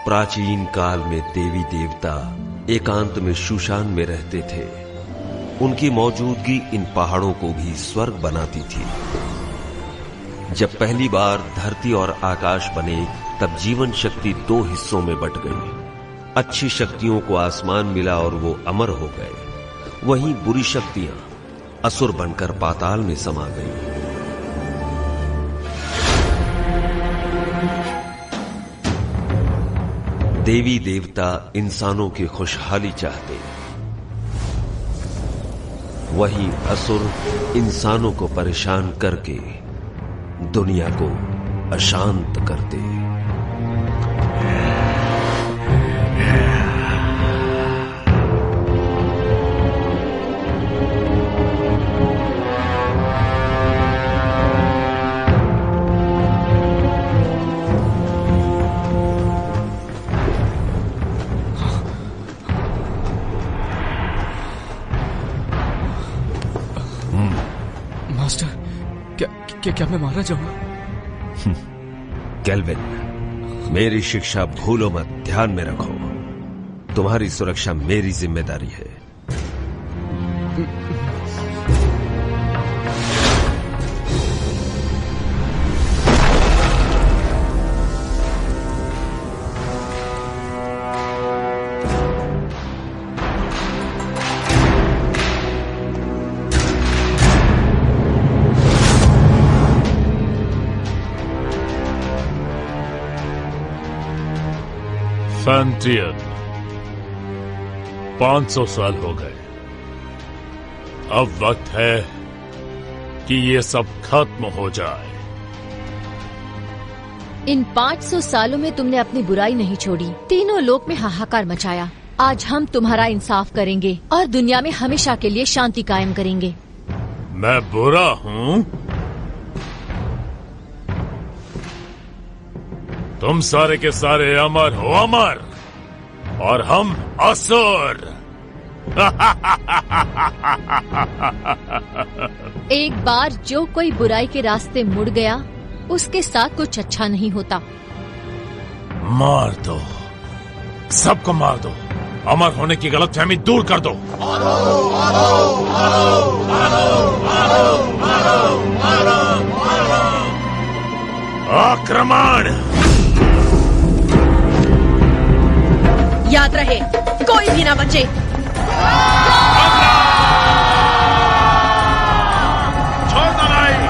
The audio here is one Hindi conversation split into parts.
प्राचीन काल में देवी देवता एकांत में शूशान में रहते थे। उनकी मौजूदगी इन पहाड़ों को भी स्वर्ग बनाती थी। जब पहली बार धरती और आकाश बने, तब जीवन शक्ति दो हिस्सों में बट गई। अच्छी शक्तियों को आसमान मिला और वो अमर हो गए। वहीं बुरी शक्तियां असुर बनकर पाताल में समा गईं। देवी देवता इंसानों की खुशहाली चाहते, वहीं असुर इंसानों को परेशान करके दुनिया को अशांत करते। मास्टर, क्या मैं मारा जाऊंगा? केल्विन, मेरी शिक्षा भूलो मत, ध्यान में रखो। तुम्हारी सुरक्षा मेरी जिम्मेदारी है। फैंटियन, 500 साल हो गए। अब वक्त है कि ये सब खत्म हो जाए। इन 500 सालों में तुमने अपनी बुराई नहीं छोड़ी, तीनों लोक में हाहाकार मचाया। आज हम तुम्हारा इंसाफ करेंगे और दुनिया में हमेशा के लिए शांति कायम करेंगे। मैं बुरा हूँ? तुम सारे के सारे अमर हो, अमर, और हम असुर। एक बार जो कोई बुराई के रास्ते मुड़ गया, उसके साथ कुछ अच्छा नहीं होता। मार दो, सबको मार दो। अमर होने की गलतफहमी दूर कर दो। आक्रमण! याद रहे, कोई भी ना बचे। छोड़ दो नहीं।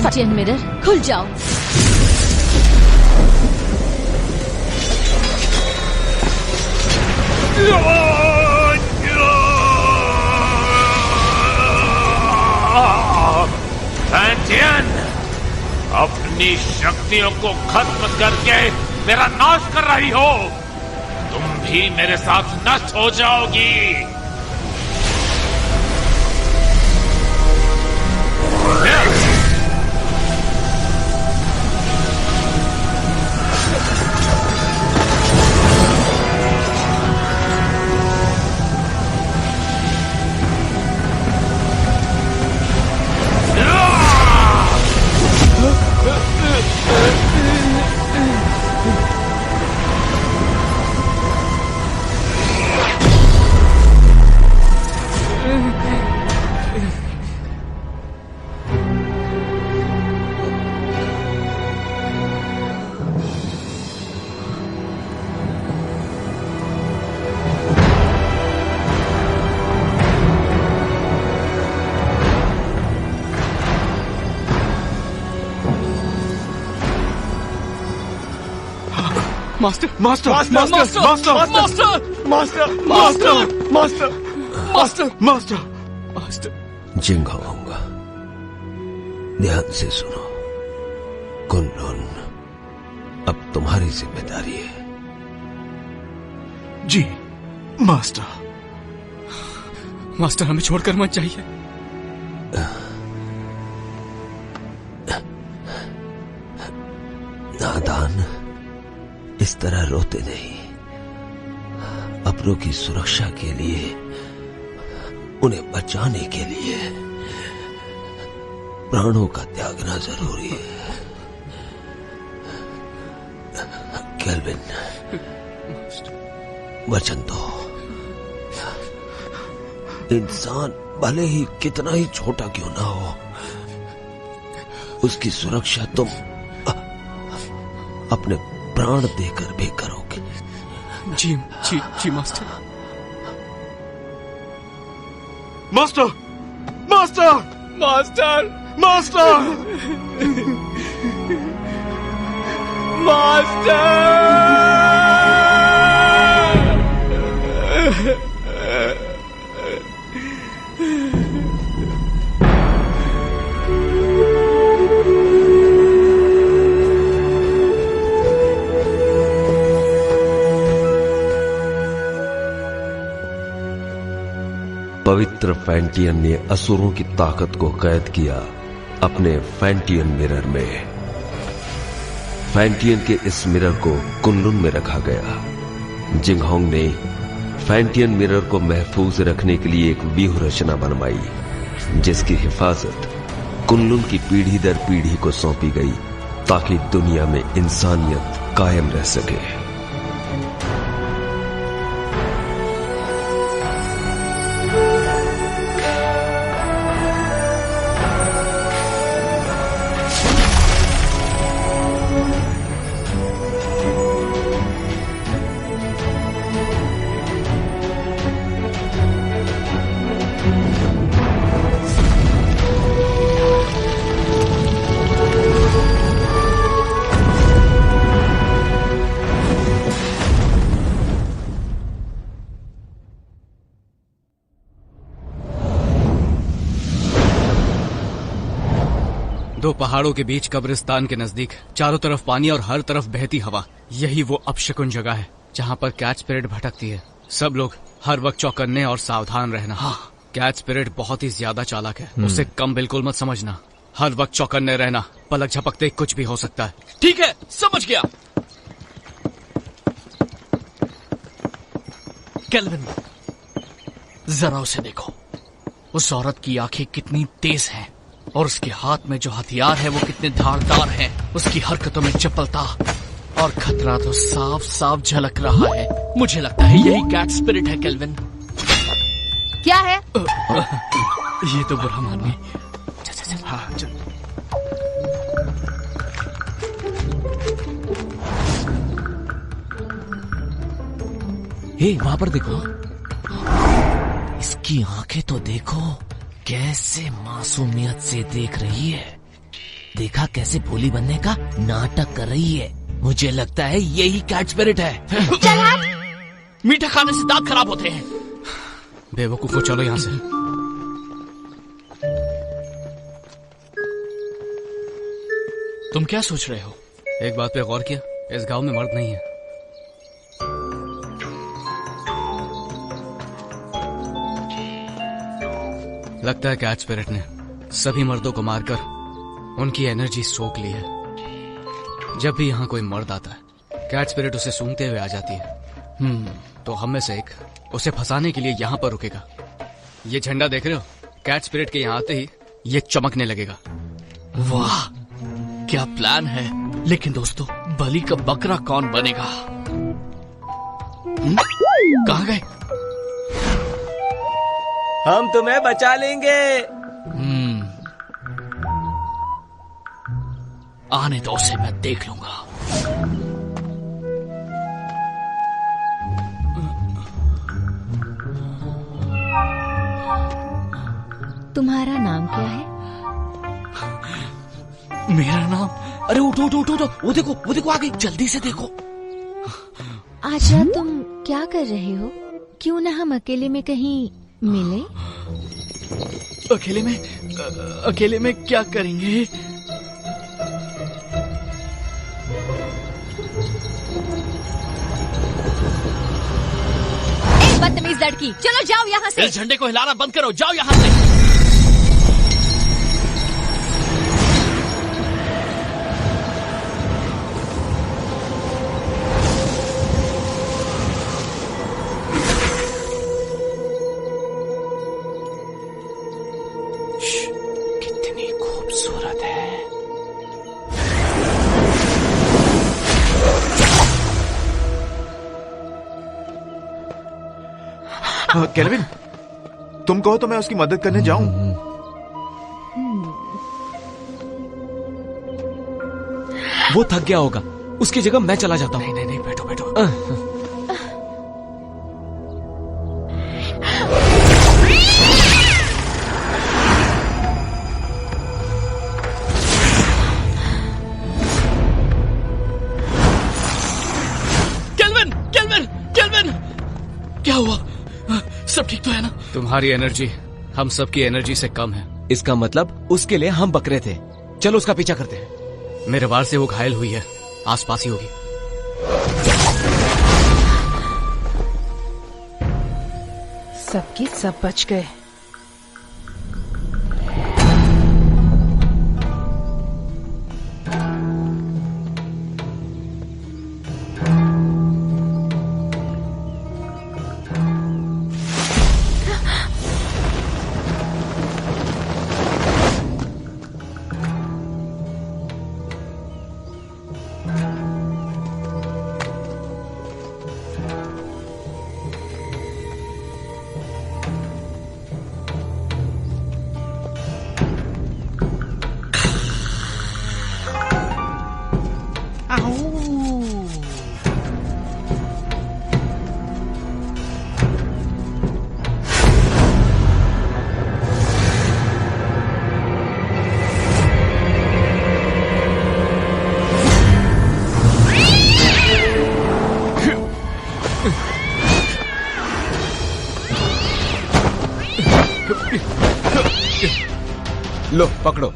फैंटियन मिरर खुल जाओ। फैंटियन, अपनी शक्तियों को खत्म करके मेरा नाश कर रही हो। तुम भी मेरे साथ नष्ट हो जाओगी। Master master master master master master master master master master master master. Jinghong, ध्यान से सुनो। कुनलुन अब तुम्हारी जिम्मेदारी है। जी मास्टर। मास्टर हमें छोड़कर मत जाइए। नादान, इस तरह रोते नहीं। अपनों की सुरक्षा के लिए, उन्हें बचाने के लिए प्राणों का त्यागना जरूरी है। केल्विन, वचन दो। इंसान भले ही कितना ही छोटा क्यों ना हो, उसकी सुरक्षा तुम अपने प्राण देकर भी करोगे। जी जी जी master. Master master master master पवित्र फैंटियन ने असुरों की ताकत को कैद किया अपने फैंटियन मिरर में। फैंटियन के इस मिरर को कुनलुन में रखा गया। जिंगहोंग ने फैंटियन मिरर को महफूज रखने के लिए एक व्यूह रचना बनवाई, जिसकी हिफाजत कुनलुन की पीढ़ी दर पीढ़ी को सौंपी गई, ताकि दुनिया में इंसानियत कायम रह सके। दो पहाड़ों के बीच कब्रिस्तान के नजदीक, चारों तरफ पानी और हर तरफ बहती हवा, यही वो अपशकुन जगह है जहाँ पर कैट स्पिरिट भटकती है। सब लोग हर वक्त चौकन्ने और सावधान रहना। कैट स्पिरिट बहुत ही ज्यादा चालाक है, उसे कम बिल्कुल मत समझना। हर वक्त चौकन्ने रहना, पलक झपकते कुछ भी हो सकता है। ठीक है, समझ गया। केल्विन, जरा उसे देखो। उस औरत की आंखें कितनी तेज हैं और उसके हाथ में जो हथियार है वो कितने धारदार हैं। उसकी हरकतों में चपलता और खतरा तो साफ साफ झलक रहा है। मुझे लगता है यही कैट स्पिरिट है। केल्विन, क्या है? ये तो बुरा मानिए। हाँ चल। हे, वहां पर देखो, इसकी आंखें तो देखो, कैसे मासूमियत से देख रही है। देखा कैसे भोली बनने का नाटक कर रही है। मुझे लगता है यही कैट स्पिरिट है। मीठा खाने से दांत खराब होते हैं। बेवकूफो, चलो यहाँ से। तुम क्या सोच रहे हो? एक बात पे गौर किया, इस गांव में मर्द नहीं है। लगता है कैट स्पिरिट ने सभी मर्दों को मारकर उनकी एनर्जी सोख ली है। जब भी यहाँ कोई मर्द आता है, कैट स्पिरिट उसे सूंघते हुए आ जाती है। तो हम में से एक उसे फंसाने के लिए यहाँ पर रुकेगा। ये झंडा देख रहे हो? कैट स्पिरिट के यहाँ आते ही ये चमकने लगेगा। वाह, क्या प्लान है। लेकिन दोस्तों, बलि का बकरा कौन बनेगा? कहाँ गए? हम तुम्हें बचा लेंगे। आने दो उसे, मैं देख लूंगा। तुम्हारा नाम क्या है? मेरा नाम? अरे उठो उठो उठो उठो, वो देखो आ गई, जल्दी से देखो। आज रात तुम क्या कर रहे हो? क्यों ना हम अकेले में कहीं मिले? अकेले में क्या करेंगे? बदतमीज लड़की, चलो जाओ यहाँ से। इस झंडे को हिलाना बंद करो, जाओ यहाँ से। कितनी खूबसूरत है। केल्विन, तुम कहो तो मैं उसकी मदद करने जाऊं। वो थक गया होगा, उसकी जगह मैं चला जाता हूँ। नहीं, बैठो बैठो। केल्विन, क्या हुआ? सब ठीक तो है ना? तुम्हारी एनर्जी हम सबकी एनर्जी से कम है। इसका मतलब उसके लिए हम बकरे थे। चलो उसका पीछा करते हैं। मेरे वार से वो घायल हुई है, आसपास ही होगी। सबके सब बच गए। लो पकड़ो,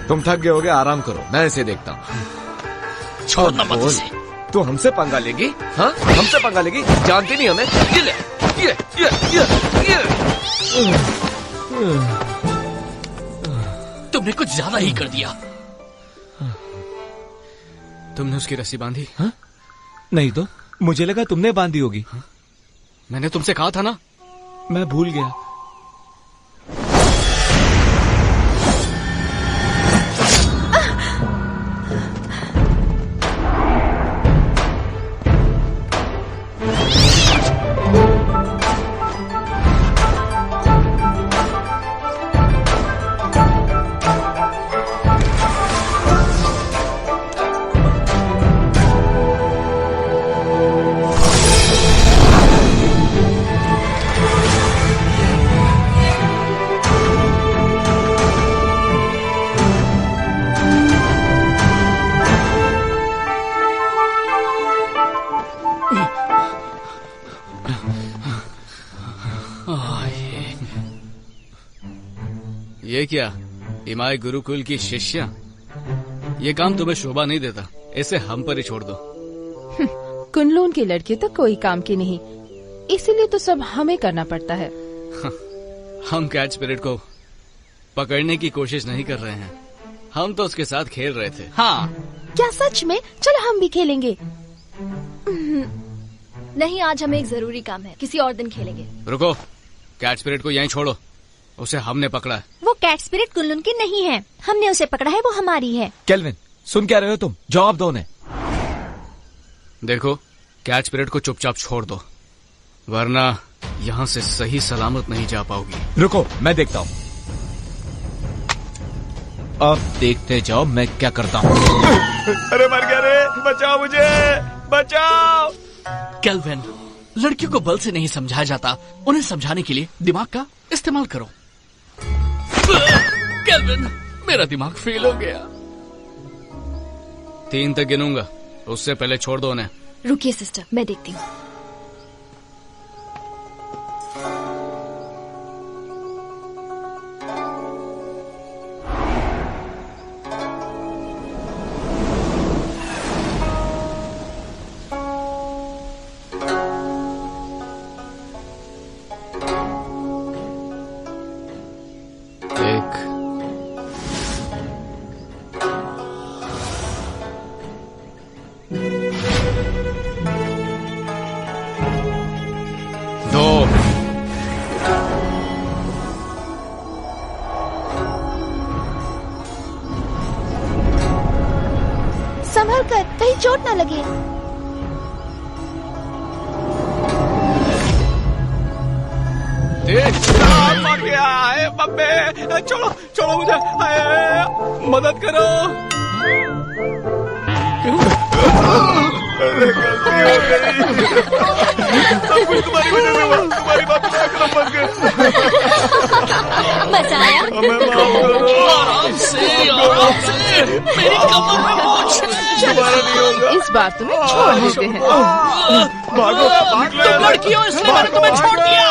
तुम थक गए होगे, आराम करो, मैं इसे देखता हूँ। छोड़ना मत इसे। तू हमसे पंगा लेगी? हाँ, हमसे पंगा लेगी? जानती नहीं हमें? ये ले, ये। तुमने कुछ ज्यादा ही कर दिया। तुमने उसकी रस्सी बांधी? हाँ? नहीं तो मुझे लगा तुमने बांधी होगी। मैंने तुमसे कहा था ना। मैं भूल गया। ये क्या इमाई गुरुकुल की शिष्या? ये काम तुम्हें शोभा नहीं देता, इसे हम पर ही छोड़ दो। कुनलून की लड़की तो कोई काम की नहीं, इसीलिए तो सब हमें करना पड़ता है। हम कैच स्पिरिट को पकड़ने की कोशिश नहीं कर रहे हैं, हम तो उसके साथ खेल रहे थे। हाँ, क्या सच में? चलो हम भी खेलेंगे। नहीं, आज हमें एक जरूरी काम है, किसी और दिन खेलेंगे। रुको, कैच स्पिरिट को यहीं छोड़ो, उसे हमने पकड़ा है। वो कैट स्पिरिट कुनलुन की नहीं है, हमने उसे पकड़ा है, वो हमारी है। केल्विन, सुन क्या रहे हो तुम? जवाब दो उन्हें। देखो, कैच स्पिरिट को चुपचाप छोड़ दो, वरना यहाँ से सही सलामत नहीं जा पाओगी। रुको, मैं देखता हूँ। अब देखते जाओ मैं क्या करता हूँ। अरे मर गया रे, बचाओ मुझे, बचाओ। केल्विन, लड़कियों को बल से नहीं समझाया जाता, उन्हें समझाने के लिए दिमाग का इस्तेमाल करो। केल्विन, मेरा दिमाग फेल हो गया। 3 तक गिनूंगा, उससे पहले छोड़ दो उन्हें। रुकिए सिस्टर, मैं देखती हूँ। संभल कर, कहीं चोट ना लगे। मर गया है बब्बे, छोड़ो छोड़ो मुझे, मदद करो। अरे गलती हो गई, सब कुछ तुम्हारी वजह से हुआ, तुम्हारी बात ना करो बन गए। मजा आया? हमें माफ करो। आराम से, मेरी कमर में मोच है। दोबारा नहीं होगा। इस बार तुम्हें छोड़ देते हैं। भागो, भाग लो। तुम लड़की हो इसलिए मैंने तुम्हें छोड़ दिया।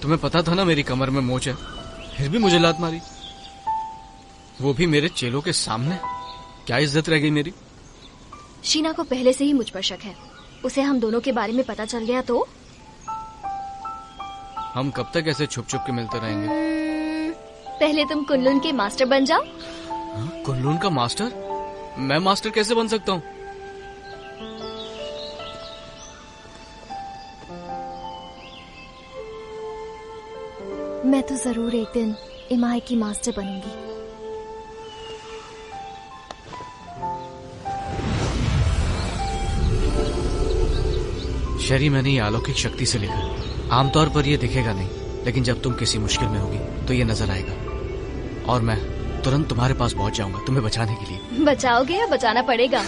तुम्हें पता था ना मेरी कमर में मोच है, फिर भी मुझे लात मारी, वो भी मेरे चेलों के सामने। क्या इज्जत रह गई मेरी? शीना को पहले से ही मुझ पर शक है, उसे हम दोनों के बारे में पता चल गया तो? हम कब तक ऐसे छुप छुप के मिलते रहेंगे? पहले तुम कुनलुन के मास्टर बन जाओ। कुनलुन का मास्टर? मैं मास्टर कैसे बन सकता हूँ? मैं तो जरूर एक दिन इमाई की मास्टर बनूंगी। शरी, मैंने ये अलौकिक शक्ति से लिखा। आमतौर पर ये दिखेगा नहीं, लेकिन जब तुम किसी मुश्किल में होगी तो ये नजर आएगा, और मैं तुरंत तुम्हारे पास पहुंच जाऊंगा तुम्हें बचाने के लिए। बचाओगे या बचाना पड़ेगा?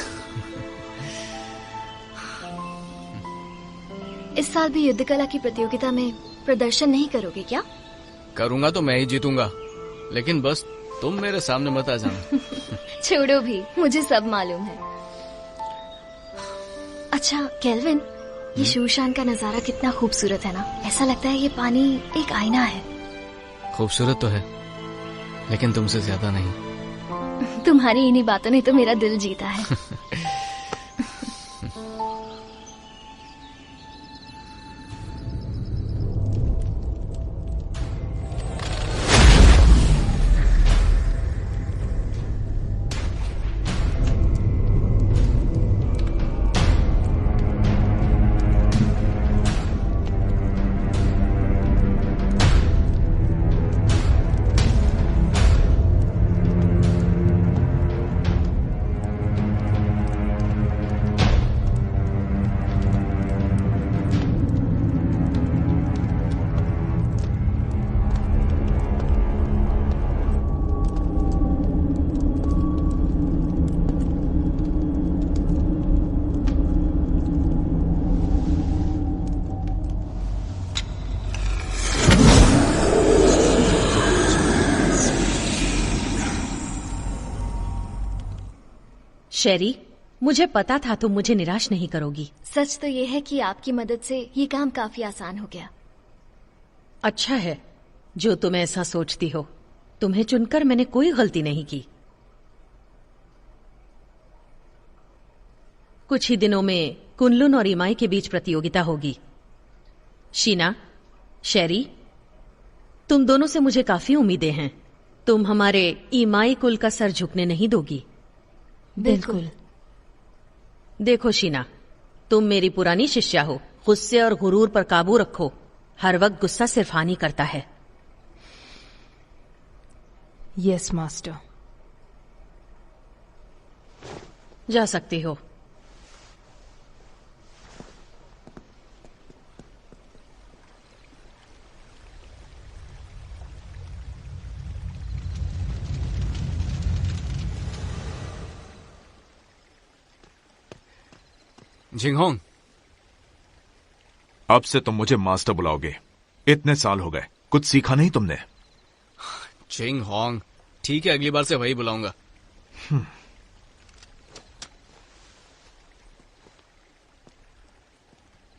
इस साल भी युद्ध कला की प्रतियोगिता में प्रदर्शन नहीं करोगे क्या? करूंगा तो मैं ही जीतूंगा, लेकिन बस तुम मेरे सामने मत आ जाना। छोड़ो भी, मुझे सब मालूम है। अच्छा केल्विन, ये शूशान का नजारा कितना खूबसूरत है ना। ऐसा लगता है ये पानी एक आईना है। खूबसूरत तो है, लेकिन तुमसे ज्यादा नहीं। तुम्हारी इन्हीं बातों ने तो मेरा दिल जीता है। शेरी, मुझे पता था तुम मुझे निराश नहीं करोगी। सच तो ये है कि आपकी मदद से ये काम काफी आसान हो गया। अच्छा है जो तुम ऐसा सोचती हो। तुम्हें चुनकर मैंने कोई गलती नहीं की। कुछ ही दिनों में कुनलुन और इमाई के बीच प्रतियोगिता होगी। शीना, शेरी, तुम दोनों से मुझे काफी उम्मीदें हैं। तुम हमारे इमाई कुल का सर झुकने नहीं दोगी। बिल्कुल। देखो शीना, तुम मेरी पुरानी शिष्या हो। गुस्से और गुरूर पर काबू रखो। हर वक्त गुस्सा सिर्फ हानि करता है। Yes master. जा सकती हो। जिंगहोंग, अब से तुम मुझे मास्टर बुलाओगे। इतने साल हो गए, कुछ सीखा नहीं तुमने? जिंगहोंग, ठीक है, अगली बार से वही बुलाऊंगा।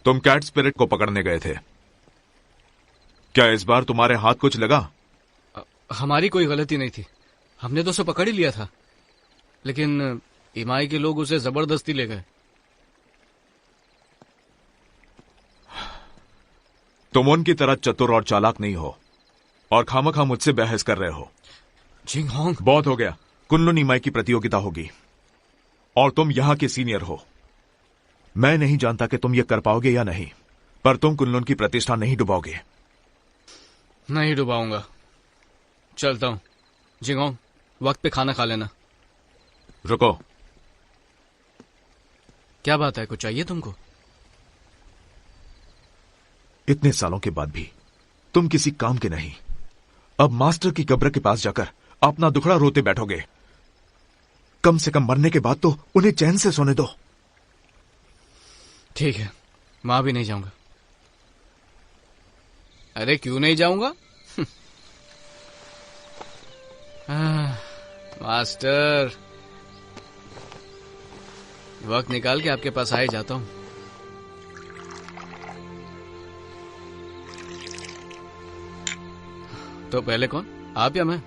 तुम कैट स्पिरिट को पकड़ने गए थे, क्या इस बार तुम्हारे हाथ कुछ लगा? हमारी कोई गलती नहीं थी, हमने तो उसे पकड़ ही लिया था, लेकिन इमाई के लोग उसे जबरदस्ती ले गए। तुम उनकी तरह चतुर और चालाक नहीं हो और खामखा मुझसे बहस कर रहे हो। जिंगहोंग, बहुत हो गया। कुनलुन इमाई की प्रतियोगिता होगी और तुम यहां के सीनियर हो। मैं नहीं जानता कि तुम ये कर पाओगे या नहीं, पर तुम कुनलुन की प्रतिष्ठा नहीं डुबाओगे। नहीं डुबाऊंगा। चलता हूं। जिंगहोंग, वक्त पे खाना खा लेना। रुको। क्या बात है, कुछ चाहिए तुमको? इतने सालों के बाद भी तुम किसी काम के नहीं। अब मास्टर की कब्र के पास जाकर अपना दुखड़ा रोते बैठोगे। कम से कम मरने के बाद तो उन्हें चैन से सोने दो। ठीक है, वहां भी नहीं जाऊंगा। अरे क्यों नहीं जाऊंगा? मास्टर, वक्त निकाल के आपके पास आ ही जाता हूं। तो पहले कौन, आप या मैं?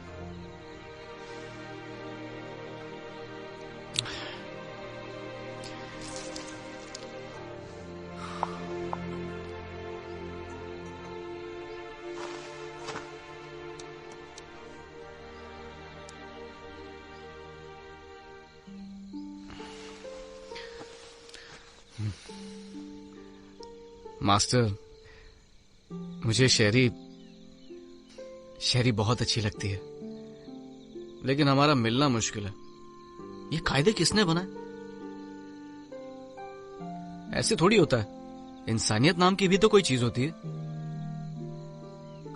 मास्टर, मुझे शेरी बहुत अच्छी लगती है, लेकिन हमारा मिलना मुश्किल है। ये कायदे किसने बनाए? ऐसे थोड़ी होता है। इंसानियत नाम की भी तो कोई चीज होती है।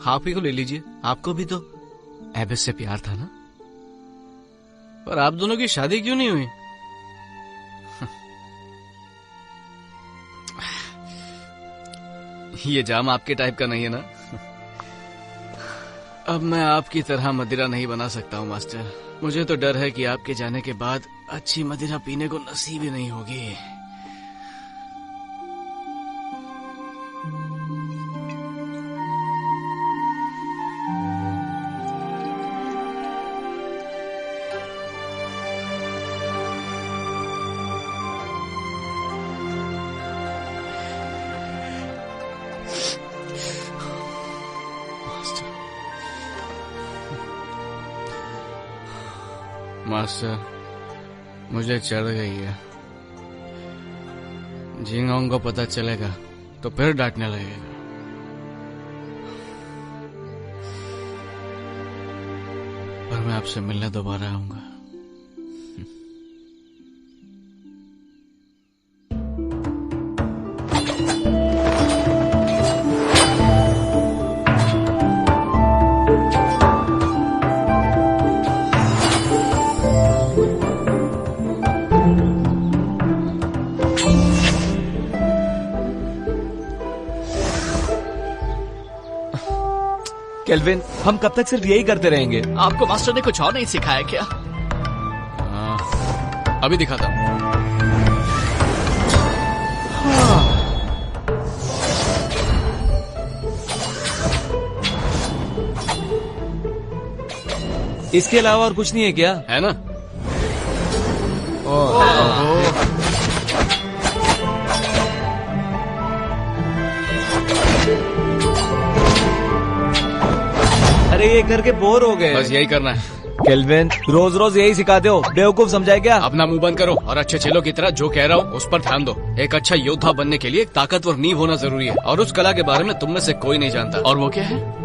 आप ही को ले लीजिए, आपको भी तो एबिस से प्यार था ना? पर आप दोनों की शादी क्यों नहीं हुई? ये जाम आपके टाइप का नहीं है ना? अब मैं आपकी तरह मदिरा नहीं बना सकता हूँ मास्टर। मुझे तो डर है कि आपके जाने के बाद अच्छी मदिरा पीने को नसीब ही नहीं होगी। मास्टर, मुझे चढ़ गई है। जिंगहोंग को पता चलेगा तो फिर डांटने लगेगा। पर मैं आपसे मिलने दोबारा आऊंगा। केल्विन, हम कब तक सिर्फ यही करते रहेंगे? आपको मास्टर ने कुछ और नहीं सिखाया क्या? अभी दिखाता हूँ। इसके अलावा और कुछ नहीं है क्या? है ना? अरे ये करके बोर हो गए। बस यही करना है। केल्विन, रोज रोज यही सिखाते हो? बेवकूफ समझाए क्या? अपना मुंह बंद करो और अच्छे चेलों की तरह जो कह रहा हूँ उस पर ध्यान दो। एक अच्छा योद्धा बनने के लिए एक ताकतवर नींव होना जरूरी है, और उस कला के बारे में तुम में से कोई नहीं जानता। और वो क्या है?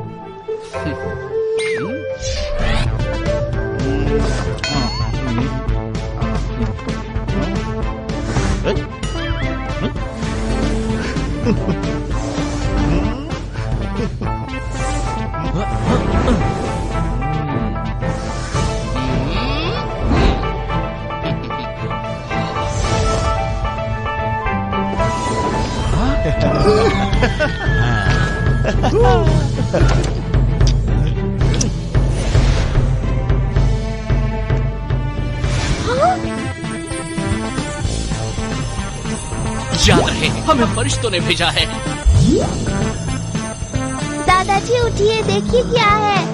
याद रहे, हमें फरिश्तों ने भेजा है। दादाजी उठिए, देखिए क्या है।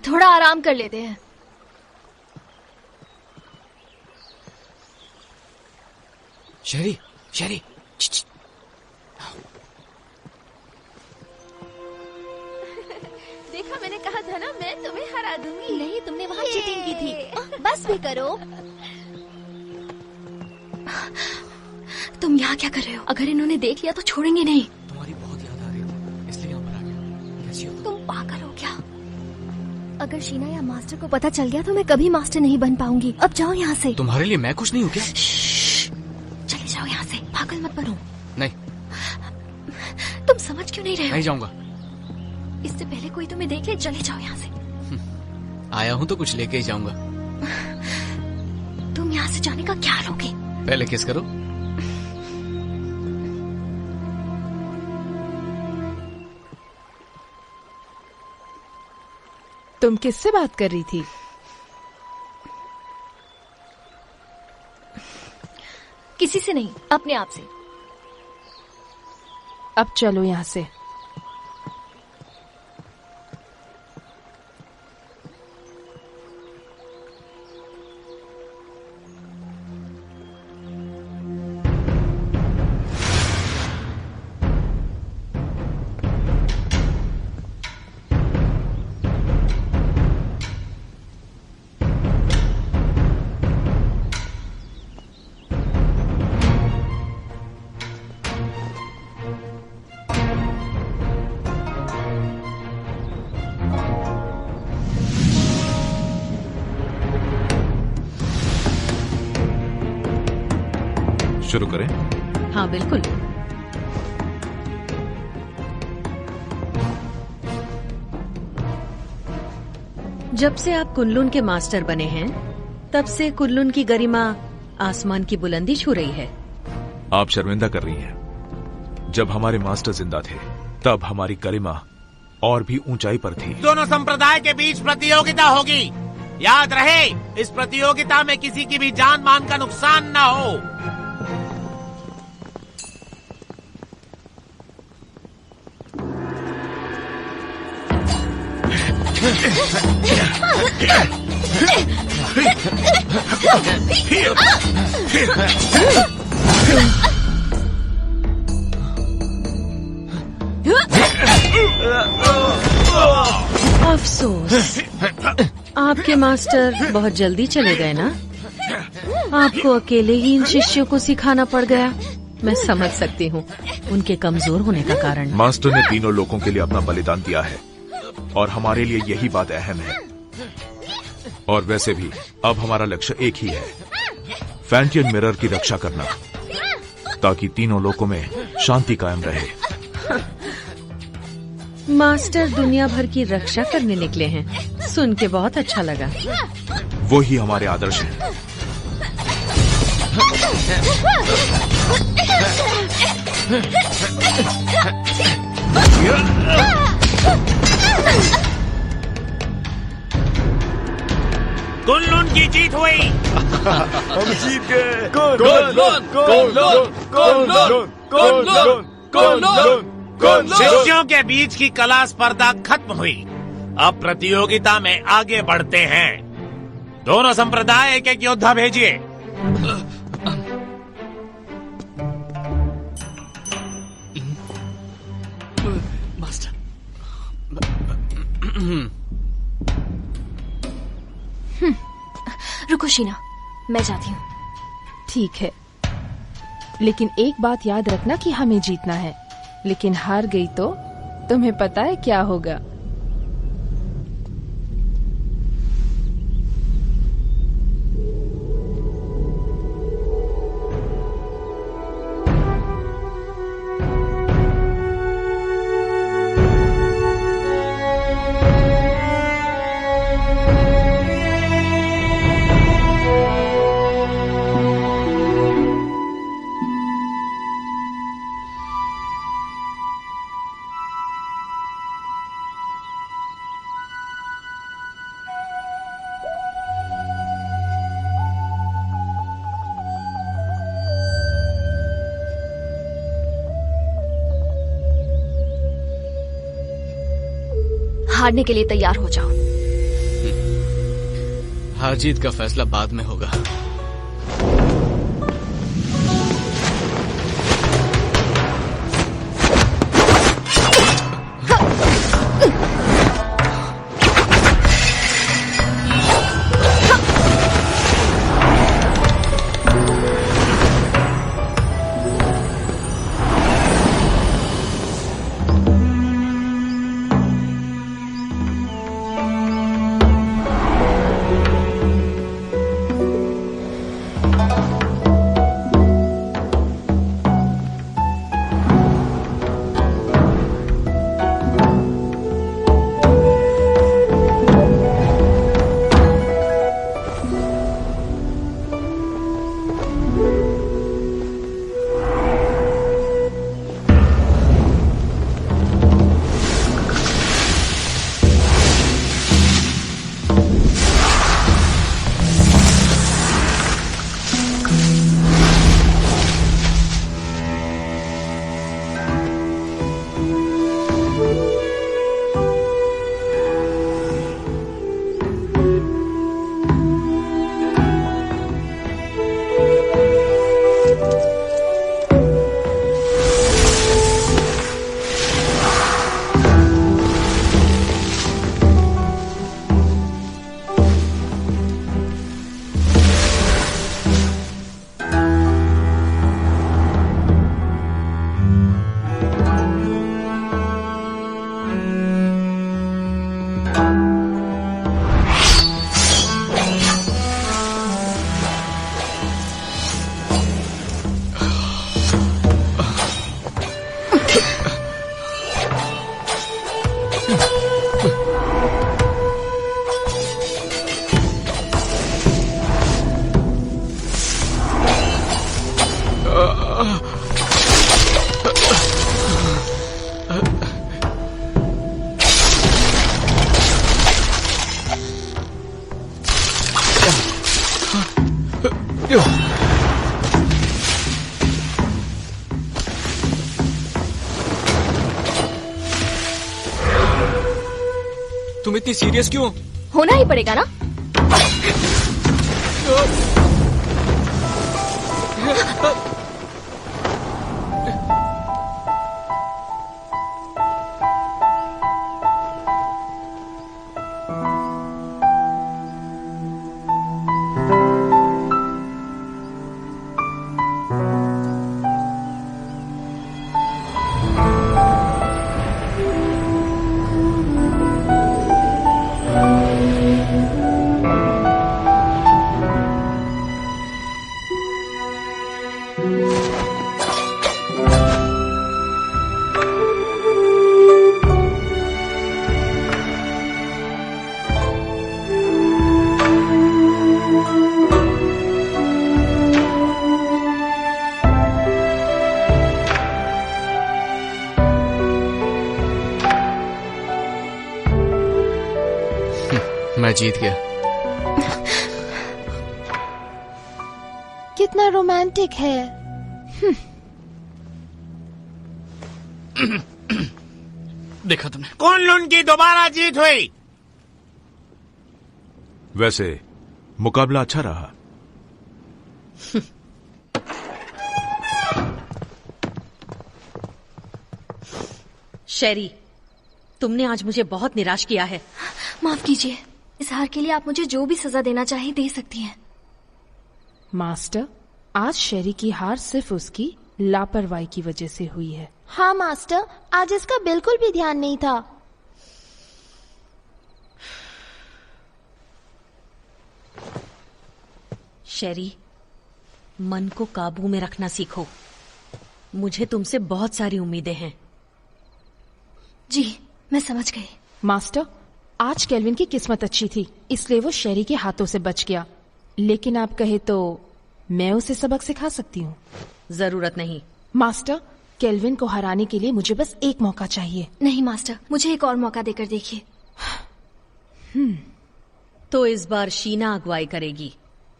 थोड़ा आराम कर लेते हैं। शेरी, शेरी, देखा, मैंने कहा था ना, मैं तुम्हें हरा दूंगी। नहीं, तुमने वहाँ चीटिंग की थी। बस भी करो। तुम यहाँ क्या कर रहे हो? अगर इन्होंने देख लिया तो छोड़ेंगे नहीं। तुम्हारी बहुत याद आ रही थी, इसलिए यहाँ पर आ गया। कैसी हो? तुम पागल हो क्या? अगर शीना या मास्टर को पता चल गया तो मैं कभी मास्टर नहीं बन पाऊंगी। अब जाओ यहाँ से। तुम्हारे लिए मैं कुछ नहीं हूँ क्या? चले जाओ यहाँ से, पागल मत बनो। नहीं, तुम समझ क्यों नहीं रहे हो? नहीं जाऊंगा। इससे पहले कोई तुम्हें देख ले, चले जाओ यहाँ से। आया हूँ तो कुछ लेके ही जाऊंगा। तुम यहाँ से जाने का क्या लोगे? पहले किस करो। तुम किससे बात कर रही थी? किसी से नहीं, अपने आप से। अब चलो यहाँ से। शुरू करें? हाँ बिल्कुल। जब से आप कुनलुन के मास्टर बने हैं, तब से कुनलुन की गरिमा आसमान की बुलंदी छू रही है। आप शर्मिंदा कर रही हैं। जब हमारे मास्टर जिंदा थे, तब हमारी गरिमा और भी ऊंचाई पर थी। दोनों संप्रदाय के बीच प्रतियोगिता होगी। याद रहे, इस प्रतियोगिता में किसी की भी जान मान का नुकसान न हो। अफसोस, आपके मास्टर बहुत जल्दी चले गए ना। आपको अकेले ही इन शिष्यों को सिखाना पड़ गया। मैं समझ सकती हूँ उनके कमजोर होने का कारण। मास्टर ने तीनों लोगों के लिए अपना बलिदान दिया है और हमारे लिए यही बात अहम है। और वैसे भी अब हमारा लक्ष्य एक ही है, फैंटियन मिरर की रक्षा करना, ताकि तीनों लोकों में शांति कायम रहे। मास्टर दुनिया भर की रक्षा करने निकले हैं, सुन के बहुत अच्छा लगा। वो ही हमारे आदर्श हैं। कुनलुन की जीत हुई। हम जीत गए। शिष्यों के बीच की कला स्पर्धा खत्म हुई। अब प्रतियोगिता में आगे बढ़ते हैं। दोनों संप्रदाय एक एक योद्धा भेजिए। मास्टर। रुको शीना, मैं जाती हूँ। ठीक है, लेकिन एक बात याद रखना कि हमें जीतना है। लेकिन हार गई तो तुम्हें पता है क्या होगा? हारने के लिए तैयार हो जाओ। हार जीत का फैसला बाद में होगा। तुम इतनी सीरियस क्यों? होना ही पड़ेगा ना। मैं जीत गया। कितना रोमांटिक है। देखा तुमने? कुन-लुन की दोबारा जीत हुई। वैसे मुकाबला अच्छा रहा। शेरी, तुमने आज मुझे बहुत निराश किया है। माफ कीजिए, इस हार के लिए आप मुझे जो भी सजा देना चाहे दे सकती हैं। मास्टर, आज शेरी की हार सिर्फ उसकी लापरवाही की वजह से हुई है। हाँ मास्टर, आज इसका बिल्कुल भी ध्यान नहीं था। शेरी, मन को काबू में रखना सीखो। मुझे तुमसे बहुत सारी उम्मीदें हैं। जी, मैं समझ गई। मास्टर, आज केल्विन की किस्मत अच्छी थी, इसलिए वो शेरी के हाथों से बच गया। लेकिन आप कहे तो मैं उसे सबक सिखा सकती हूँ। जरूरत नहीं। मास्टर, केल्विन को हराने के लिए मुझे बस एक मौका चाहिए। नहीं मास्टर, मुझे एक और मौका देकर देखिए। तो इस बार शीना अगुवाई करेगी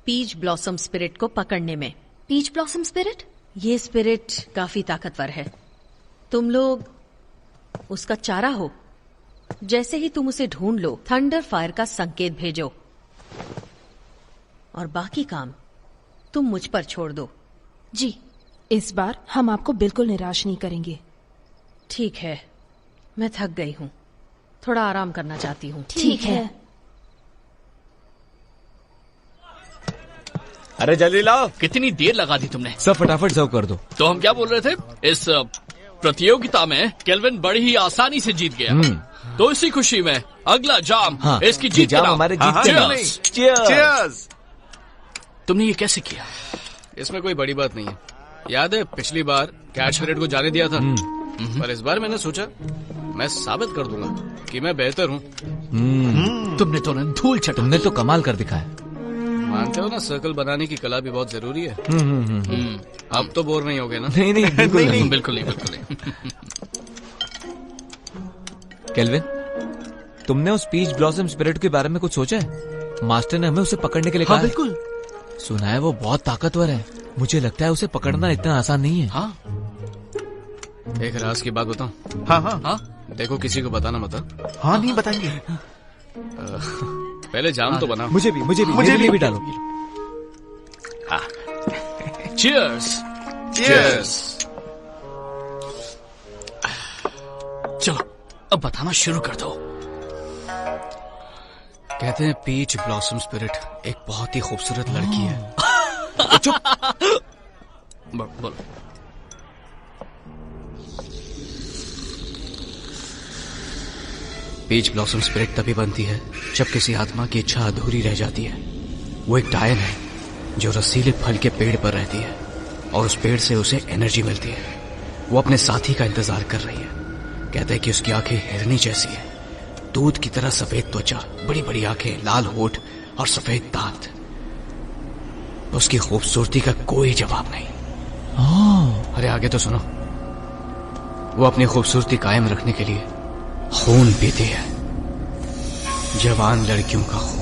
पीच ब्लॉसम स्पिरिट को पकड़ने में। Peach blossom spirit? ये स्पिरिट काफी ताकतवर है। तुम लोग उसका चारा हो। जैसे ही तुम उसे ढूंढ लो, थंडर फायर का संकेत भेजो और बाकी काम तुम मुझ पर छोड़ दो। जी, इस बार हम आपको बिल्कुल निराश नहीं करेंगे। ठीक है, मैं थक गई हूँ, थोड़ा आराम करना चाहती हूँ। ठीक है। अरे जल्दी लाओ। कितनी देर लगा दी तुमने? सब फटाफट सर्व कर दो। तो हम क्या बोल रहे थे? इस प्रतियोगिता में केल्विन बड़ी ही आसानी से जीत गया। तो इसी खुशी में अगला जाम इसकी जीत जाम का नाम। हमारे जीत के नाम। Cheers! तुमने ये कैसे किया? इसमें कोई बड़ी बात नहीं है। याद है पिछली बार कैच पीरियड को जाने दिया था, पर इस बार मैंने सोचा मैं साबित कर दूंगा कि मैं बेहतर हूँ। तुमने तो धूल चटा। तुमने तो कमाल कर दिखाया। मानते हो ना, सर्कल बनाने की कला भी बहुत जरूरी है। अब तो बोर नहीं होगे ना? नहीं नहीं बिल्कुल नहीं। बिल्कुल नहीं, बिल्कुल नहीं। केल्विन, तुमने उस पीच ब्लॉसम स्पिरिट के बारे में कुछ सोचा है? मास्टर ने हमें उसे पकड़ने के लिए कहा। बिल्कुल। सुना है वो बहुत ताकतवर है। मुझे लगता है उसे पकड़ना इतना आसान नहीं है। हाँ। एक राज की बात बताऊं? हाँ हाँ हाँ, देखो किसी को बताना मत। हाँ, नहीं बताएंगे। पहले जाम तो बना। मुझे भी डालो। चीयर्स। Cheers! चलो अब बताना शुरू कर दो। कहते हैं पीच ब्लॉसम स्पिरिट एक बहुत ही खूबसूरत लड़की है। बोलो। पीच ब्लॉसम स्पिरिट तभी बनती है जब किसी आत्मा की इच्छा अधूरी रह जाती है। वो एक डायन है जो रसीले फल के पेड़ पर रहती है और उस पेड़ से उसे एनर्जी मिलती है। वो अपने साथी का इंतजार कर रही है। कहते हैं कि उसकी आंखें हिरनी जैसी है, दूध की तरह सफेद त्वचा, बड़ी बड़ी आंखें, लाल होठ और सफेद दांत। उसकी खूबसूरती का कोई जवाब नहीं। अरे आगे तो सुनो। वो अपनी खूबसूरती कायम रखने के लिए खून पीती है, जवान लड़कियों का खून।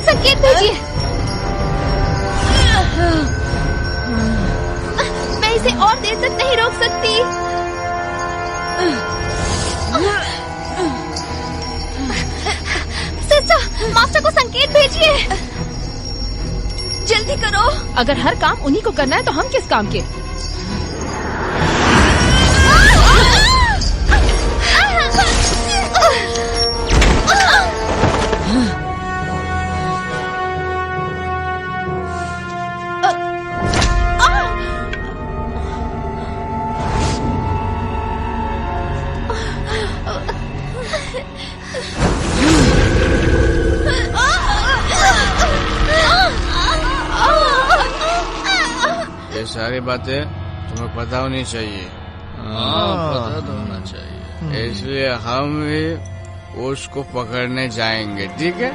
संकेत भेजिए। मैं इसे और देर तक नहीं रोक सकती। सिस्टर, मास्टर को संकेत भेजिए। जल्दी करो। अगर हर काम उन्हीं को करना है तो हम किस काम के? ये सारी बातें तुम्हें पता होनी चाहिए। पता तो होना चाहिए, इसलिए हम भी उसको पकड़ने जाएंगे, ठीक है?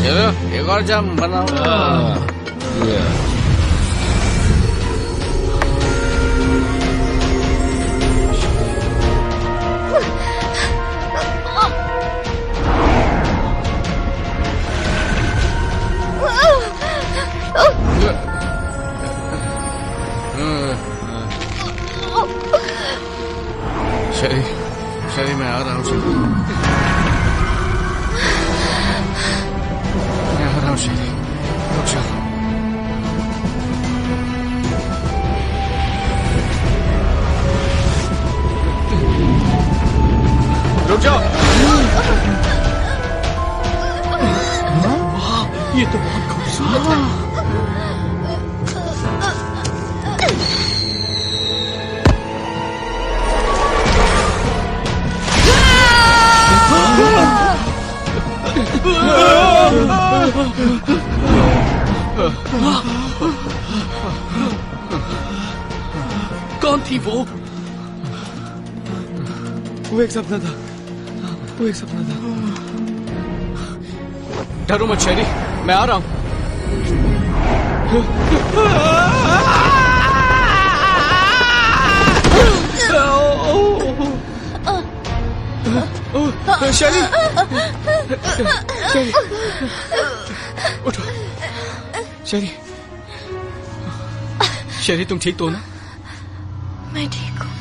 चलो एक और जाम बनाओ। शरी मैं आ रहा हूँ। मैं आ रहा हूँ शरी, रुक जाओ। रुक जाओ। ये तो बहुत खूबसूरत है। कौन थी वो? एक सपना था, वो एक सपना था। डरो मत शेरी, मैं आ रहा हूँ। शेरी, शेरी, उठो। शेरी, शेरी तुम ठीक तो हो ना? मैं ठीक हूँ।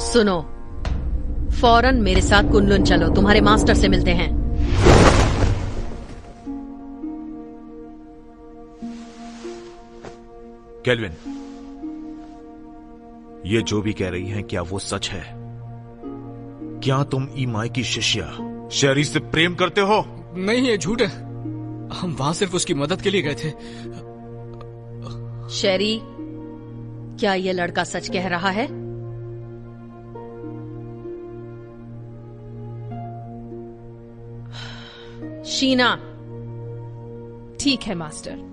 सुनो, फौरन मेरे साथ कुनलुन चलो, तुम्हारे मास्टर से मिलते हैं। केल्विन, ये जो भी कह रही हैं, क्या वो सच है? क्या तुम ईमाई की शिष्या शेरी से प्रेम करते हो? नहीं, ये झूठ है। हम वहां सिर्फ उसकी मदद के लिए गए थे। शेरी, क्या ये लड़का सच कह रहा है? शीना। ठीक है मास्टर।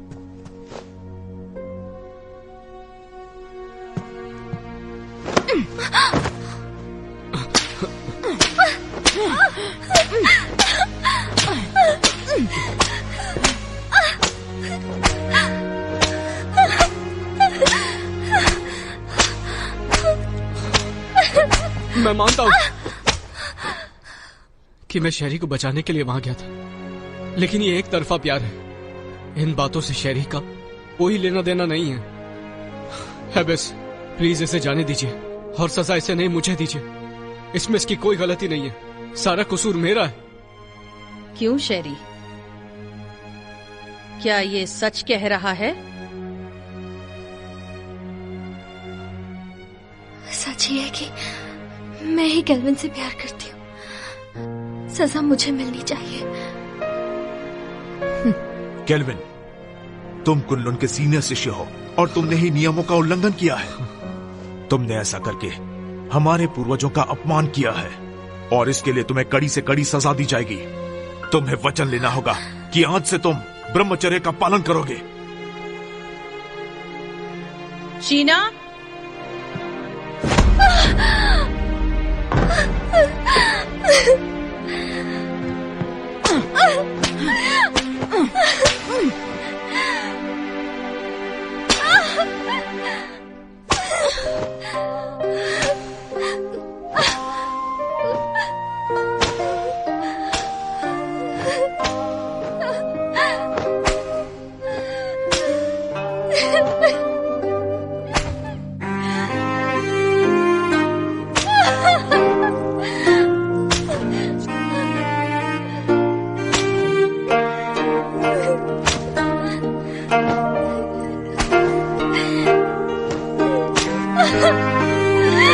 मैं मानता हूं कि मैं शेरी को बचाने के लिए वहां गया था, लेकिन ये एक तरफा प्यार है। इन बातों से शेरी का कोई लेना देना नहीं है। बस प्लीज इसे जाने दीजिए और सजा इसे नहीं, मुझे दीजिए। इसमें इसकी कोई गलती नहीं है, सारा कसूर मेरा है। क्यों शेरी, क्या ये सच कह रहा है? सच ही है कि मैं ही केल्विन से प्यार करती हूँ। सजा मुझे मिलनी चाहिए। केल्विन, तुम कुनलुन के सीनियर शिष्य हो और तुमने ही नियमों का उल्लंघन किया है। तुमने ऐसा करके हमारे पूर्वजों का अपमान किया है और इसके लिए तुम्हें कड़ी से कड़ी सजा दी जाएगी। तुम्हें वचन लेना होगा कि आज से तुम ब्रह्मचर्य का पालन करोगे। शीना,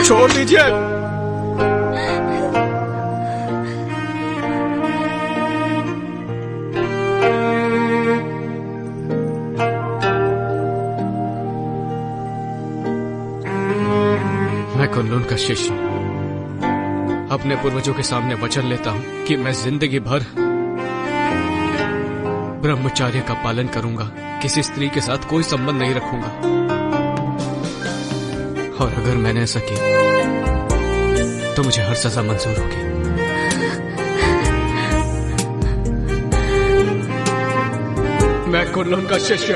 छोड़ दीजिए। मैं कुनलुन का शिष्य अपने पूर्वजों के सामने वचन लेता हूँ कि मैं जिंदगी भर ब्रह्मचर्य का पालन करूंगा, किसी स्त्री के साथ कोई संबंध नहीं रखूंगा। और अगर मैंने ऐसा किया तो मुझे हर सजा मंजूर होगी। मैं कुनलुन का शिष्य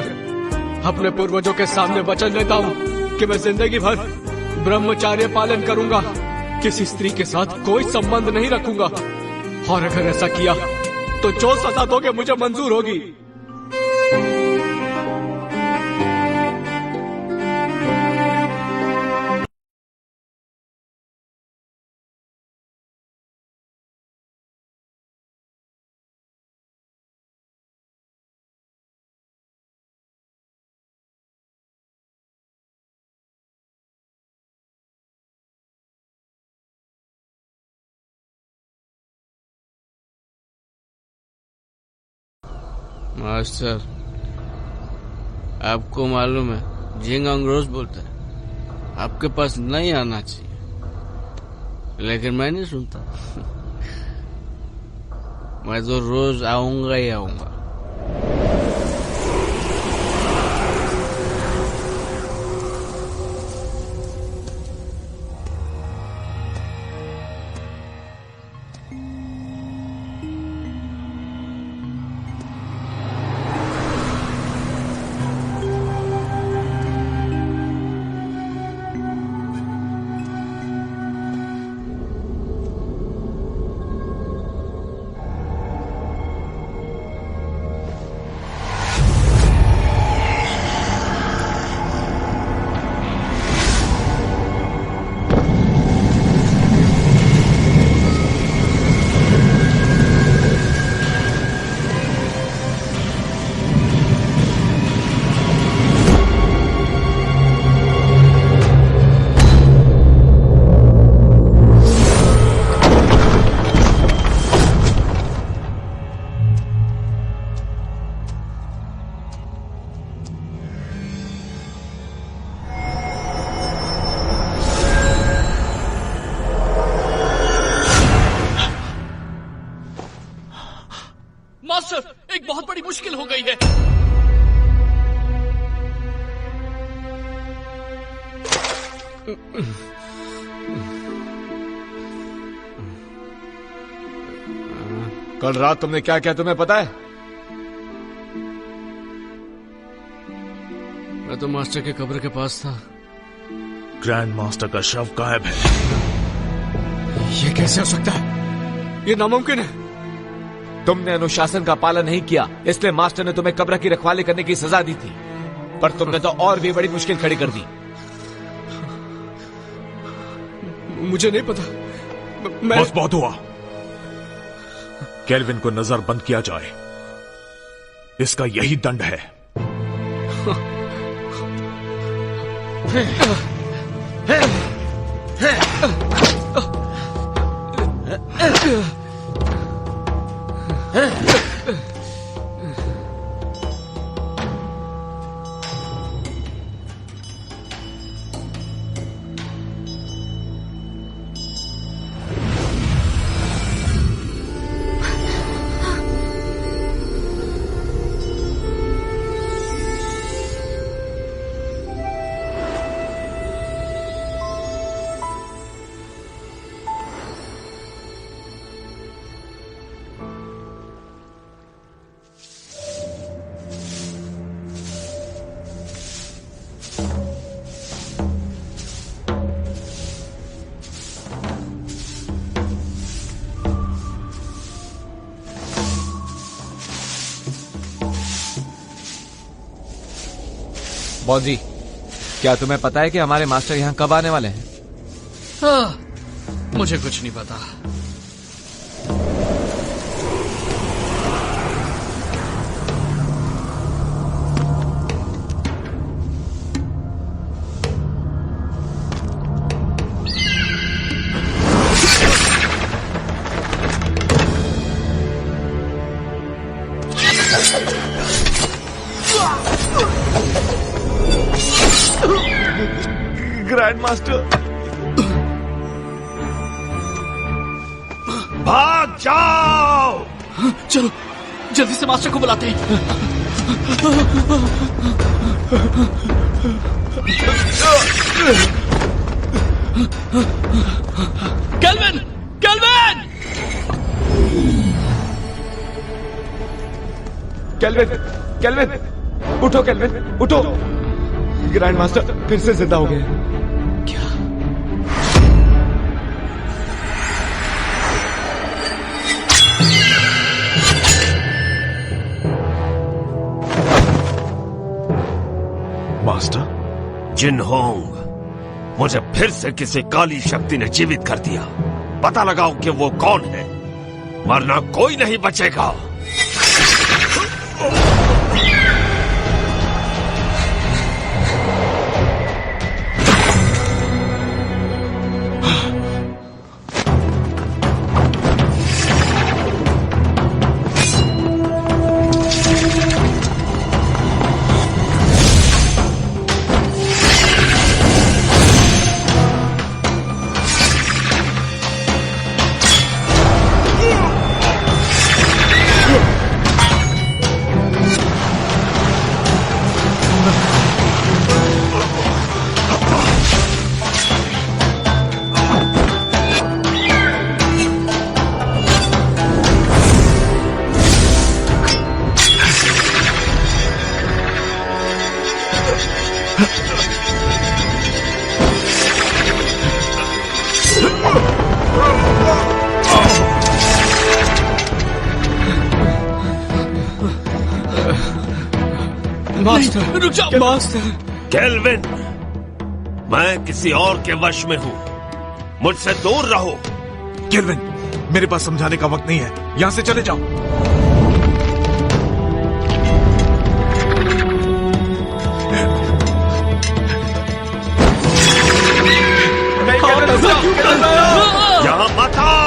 अपने पूर्वजों के सामने वचन लेता हूँ कि मैं जिंदगी भर ब्रह्मचर्य पालन करूंगा, किसी स्त्री के साथ कोई संबंध नहीं रखूंगा। और अगर ऐसा किया तो जो सजा दोगे मुझे मंजूर होगी। मास्टर, आपको मालूम है जिंगांग रोज बोलता है आपके पास नहीं आना चाहिए, लेकिन मैं नहीं सुनता। मैं तो रोज आऊंगा ही आऊंगा। मास्टर, एक बहुत बड़ी मुश्किल हो गई है। कल रात तुमने क्या किया तुम्हें पता है? मैं तो मास्टर के कब्र के पास था। ग्रैंड मास्टर का शव गायब है। ये कैसे हो सकता है? ये नामुमकिन है। तुमने अनुशासन का पालन नहीं किया, इसलिए मास्टर ने तुम्हें कब्र की रखवाली करने की सजा दी थी, पर तुमने तो और भी बड़ी मुश्किल खड़ी कर दी। मुझे नहीं पता। बस बहुत हुआ। केल्विन को नजरबंद किया जाए, इसका यही दंड है। बॉजी, क्या तुम्हें पता है कि हमारे मास्टर यहाँ कब आने वाले हैं? मुझे कुछ नहीं पता। ग्रैंड मास्टर, भाग जाओ! चलो जल्दी से मास्टर को बुलाते हैं। केल्विन! केल्विन! केल्विन! केल्विन! उठो केल्विन, उठो! ग्रैंड मास्टर फिर से जिंदा हो गए। क्या? मास्टर? जिनहोंग, मुझे फिर से किसी काली शक्ति ने जीवित कर दिया। पता लगाओ कि वो कौन है, वरना कोई नहीं बचेगा। मास्टर रुक जाओ। मास्टर केल्विन, मैं किसी और के वश में हूँ, मुझसे दूर रहो। केल्विन, मेरे पास समझाने का वक्त नहीं है, यहां से चले जाओ। यहाँ मत आओ।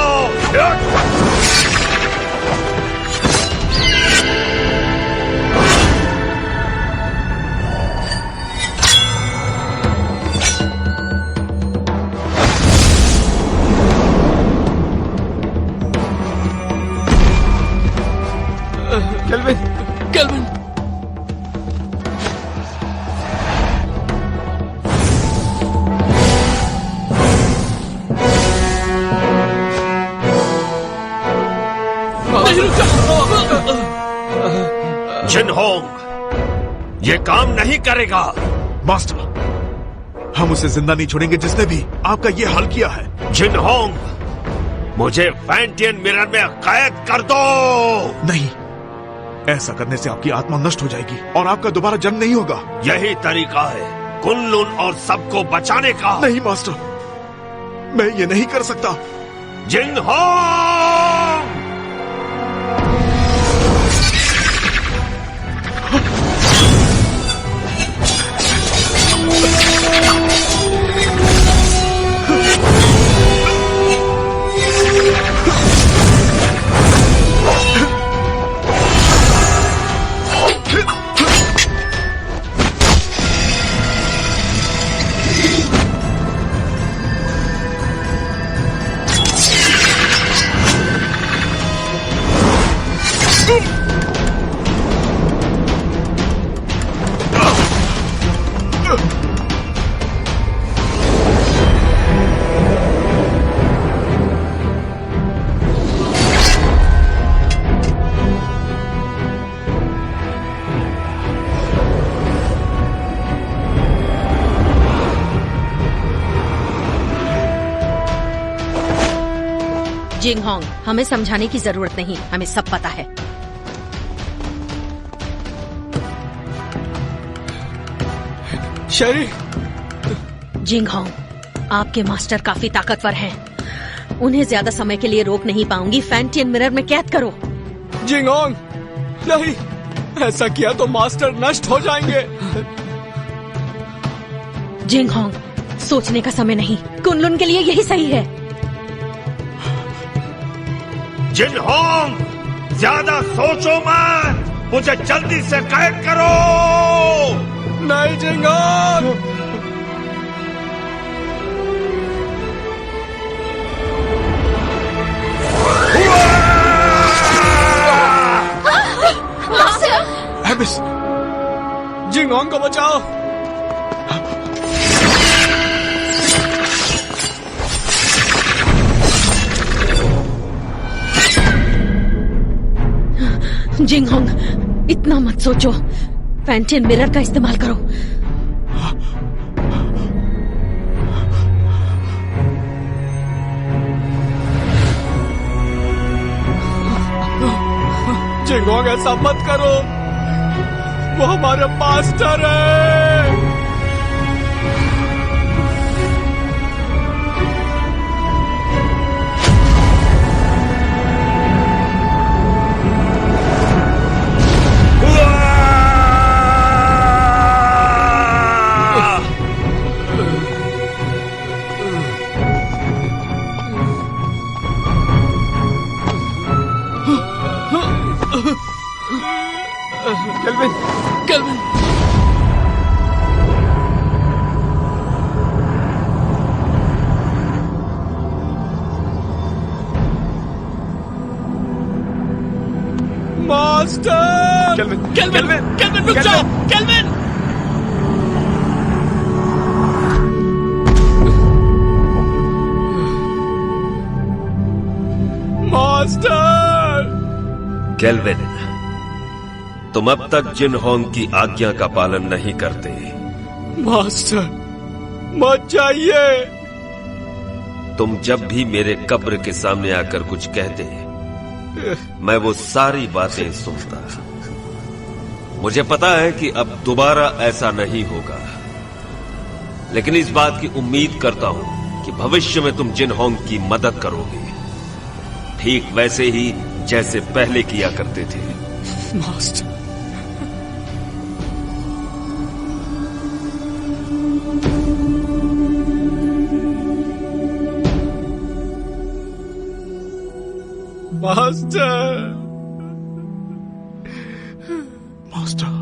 केल्विन! केल्विन! जिनहोंग, ये काम नहीं करेगा। मास्टर, हम उसे जिंदा नहीं छोड़ेंगे जिसने भी आपका ये हाल किया है। जिनहोंग, मुझे फैंटियन मिरर में कैद कर दो। नहीं, ऐसा करने से आपकी आत्मा नष्ट हो जाएगी और आपका दोबारा जन्म नहीं होगा। यही तरीका है कुन-लुन और सबको बचाने का। नहीं मास्टर, मैं ये नहीं कर सकता। जिनहोंग! जिंगहोंग, हमें समझाने की जरूरत नहीं, हमें सब पता है। शेरी। जिंगहोंग, आपके मास्टर काफी ताकतवर हैं। उन्हें ज्यादा समय के लिए रोक नहीं पाऊंगी। फैंटियन मिरर में कैद करो। जिंगहोंग, नहीं, ऐसा किया तो मास्टर नष्ट हो जाएंगे। जिंगहोंग, सोचने का समय नहीं। कुनलुन के लिए यही सही है। जिनहोंग, ज्यादा सोचो मत, मुझे जल्दी से कैद करो। नहीं जिंगहोंग। एबिस, जिंगहोंग को बचाओ। जिंगहोंग, इतना मत सोचो। फैंटियन मिरर का इस्तेमाल करो। जिंगहोंग, ऐसा मत करो, वो हमारे मास्टर है। Kelvin, kelvin. Master! Kelvin, kelvin, kelvin, रुक जाओ, केल्विन! मास्टर! केल्विन, तुम अब तक जिनहोंग की आज्ञा का पालन नहीं करते। मास्टर, मत जाइए। तुम जब भी मेरे कब्र के सामने आकर कुछ कहते, मैं वो सारी बातें सुनता। मुझे पता है कि अब दोबारा ऐसा नहीं होगा, लेकिन इस बात की उम्मीद करता हूं कि भविष्य में तुम जिनहोंग की मदद करोगे, ठीक वैसे ही जैसे पहले किया करते थे। Master, master, master,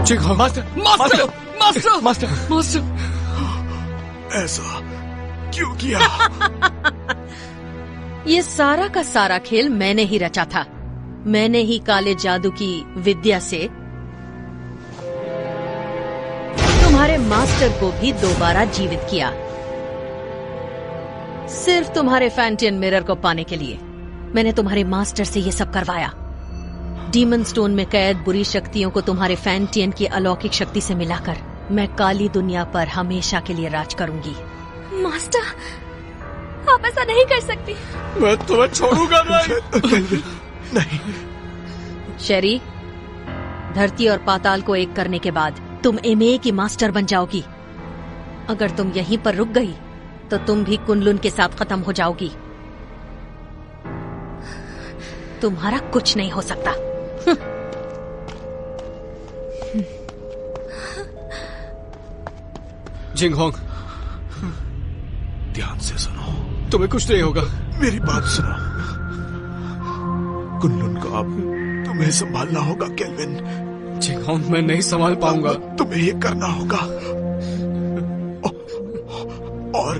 Jinghong, master, master, master, master, master. ऐसा क्यों किया? ये सारा का सारा खेल मैंने ही रचा था। मैंने ही काले जादू की विद्या से तुम्हारे मास्टर को भी दोबारा जीवित किया, सिर्फ तुम्हारे फैंटियन मिरर को पाने के लिए। मैंने तुम्हारे मास्टर से ये सब करवाया। डीमन स्टोन में कैद बुरी शक्तियों को तुम्हारे फैंटियन की अलौकिक शक्ति से मिलाकर मैं काली दुनिया पर हमेशा के लिए राज करूंगी। मास्टर, आप ऐसा नहीं कर सकती। मैं तुम्हें छोड़ूंगा नहीं। नहीं। शेरी, धरती और पाताल को एक करने के बाद तुम एमए की मास्टर बन जाओगी। अगर तुम यहीं पर रुक गई तो तुम भी कुनलुन के साथ खत्म हो जाओगी। तुम्हारा कुछ नहीं हो सकता। जिंगहोंग, ध्यान से सुनो, तुम्हें कुछ नहीं होगा। मेरी बात सुनो। कुनलुन को अब तुम्हें संभालना होगा केल्विन। जिंगहोंग, मैं नहीं संभाल पाऊंगा। तुम्हें ये करना होगा। और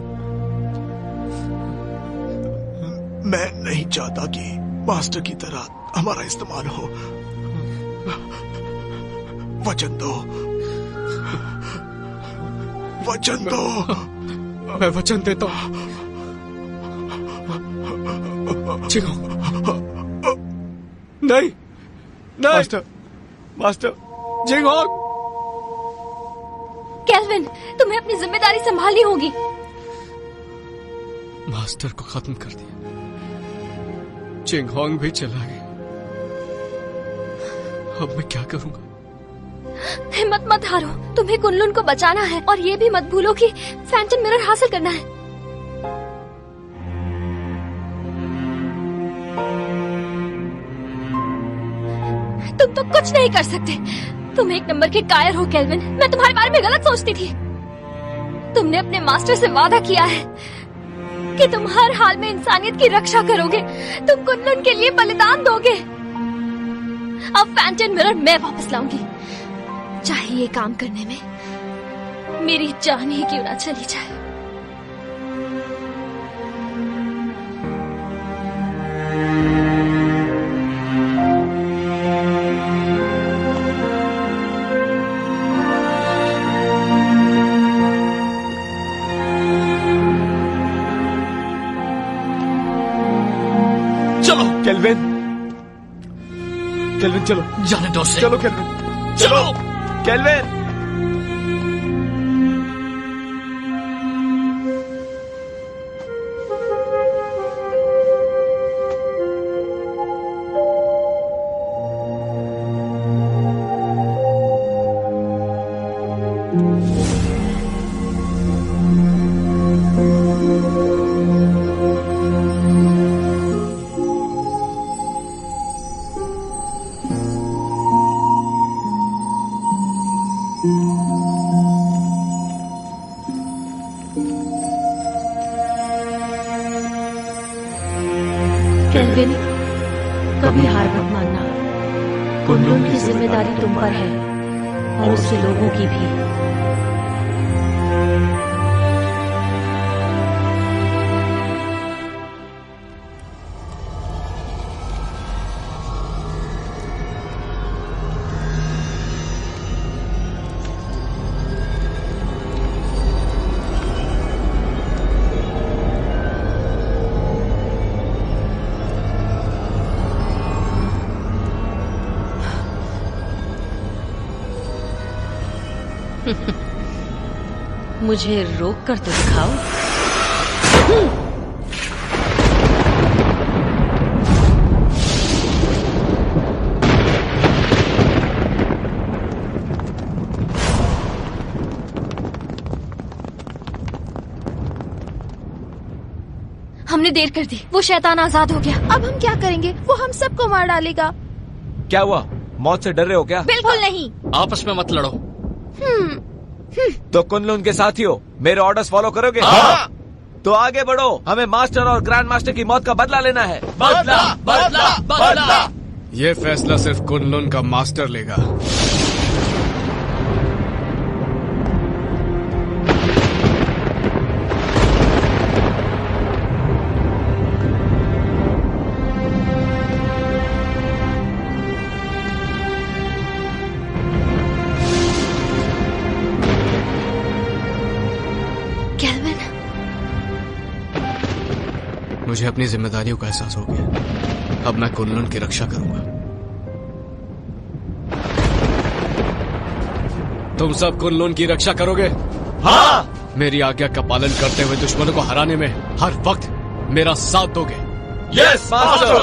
मैं नहीं चाहता कि मास्टर की तरह हमारा इस्तेमाल हो। वचन दो, वचन दो। मैं वचन देता हूं। नहीं, मास्टर मास्टर जिंगहोंग। केल्विन, तुम्हें अपनी जिम्मेदारी संभालनी होगी। मास्टर को खत्म कर दिया, जिंगहोंग भी चला गया। अब मैं क्या करूंगा? हिम्मत मत हारो, तुम्हें कुनलुन को बचाना है और ये भी मत भूलो कि फैंटम मिरर हासिल करना है। तुम तो कुछ नहीं कर सकते। तुम एक नंबर के कायर हो केल्विन। मैं तुम्हारे बारे में गलत सोचती थी। तुमने अपने मास्टर से वादा किया है कि तुम हर हाल में इंसानियत की रक्षा करोगे। तुम कुनलुन के लिए बलिदान दोगे। अब फैंटम मिरर मैं वापस लाऊंगी, चाहे ये काम करने में मेरी जान ही क्यों ना चली जाए। चलो केल्विन, केल्विन चलो, जाने दो उसे। चलो केल्विन, चलो केल्विन। केल्विन, कभी हार मत मानना। कुनलुन की जिम्मेदारी तुम पर है और उसके लोगों की भी। मुझे रोक कर तो दिखाओ। हमने देर कर दी, वो शैतान आजाद हो गया। अब हम क्या करेंगे? वो हम सबको मार डालेगा। क्या हुआ? मौत से डर रहे हो क्या? बिल्कुल नहीं। आपस में मत लड़ो। तो कुनलुन के साथियों, मेरे ऑर्डर्स फॉलो करोगे? हाँ। तो आगे बढ़ो, हमें मास्टर और ग्रैंड मास्टर की मौत का बदला लेना है। बदला बदला बदला। ये फैसला सिर्फ कुनलुन का मास्टर लेगा। मुझे अपनी जिम्मेदारियों का एहसास हो गया। अब मैं कुनलुन की रक्षा करूंगा। तुम सब कुनलुन की रक्षा करोगे? हाँ। मेरी आज्ञा का पालन करते हुए दुश्मनों को हराने में हर वक्त मेरा साथ दोगे? Yes master.